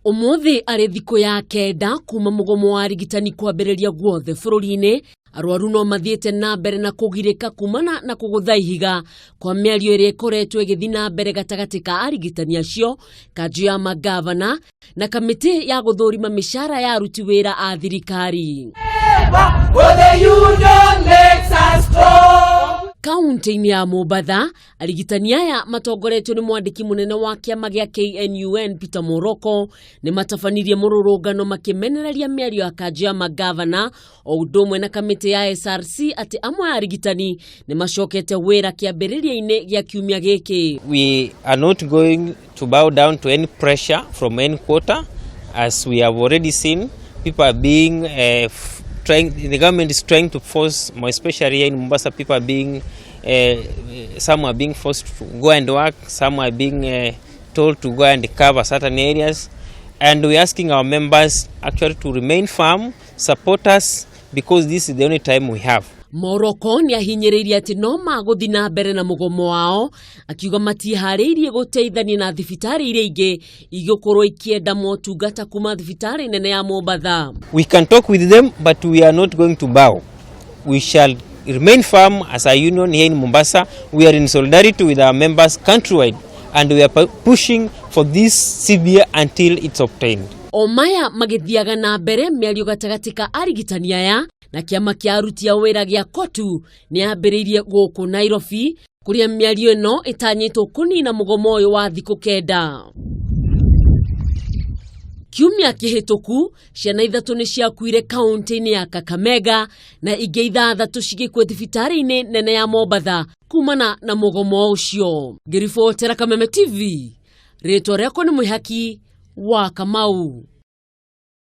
Umuthi ari thiku ya kenda kuma mugomo wa arigitani kwambiriria guothe bururi-ini. Arwaru no mathiete na mbere na kugirika kumana na kugutha ihiga kwa miario iri ikoretwo igithi na mbere gatagati ka arigitani acio, kanju ya mangavana na kamiti ya guthurima mishara ya aruti wira a thirikari. Kaunti-ini ya Mombasa, arigitani aya matongoretio ni mwandiki munene wa kiama gia KNUN Peter Moroko ni matafanirie mururungano makimenereria miario ya kanju ya mangavana o udumwe na kamiti ya SRC ati amwe arigitani ni macokete wira kiambiriria-ini gia kiumia giki. We are not going to bow down to any pressure from any quarter, as we have already seen. People are being the government is trying to force, more especially here in Mombasa, people are being, some are being forced to go and work, some are being told to go and cover certain areas. And we're asking our members actually to remain firm, support us, because this is the only time we have. Moroko ni ahinyiririe ati no maguthi na mbere na mugomo wao, akiuga matihariirie guteithania na thibitari iria ingi igukorwo ikienda motungata kuma thibitari nene ya Mombasa. We can talk with them, but we are not going to bow. We shall remain firm as a union here in Mombasa. We are in solidarity with our members countrywide, and we are pushing for this CBA until it's obtained. Omaya magithiaga na mbere miario gatagati ka arigitani aya na kiama kia aruti ya wira gia cotu ni ambiriirie guku Nairobi, kuria miario ino itanyitwo kunina mugomo uyu wa thiku kenda. Kiumia kihituku ciana ithatu ni ciakuire kaunti-ini ya Kakamega na ingi ithathatu cigikwe thibitari-ini nene ya Mombasa kumana na mugomo ucio. Ngiribotera Kameme TV, ritwa riakwa ni mwihoko wa Kamau.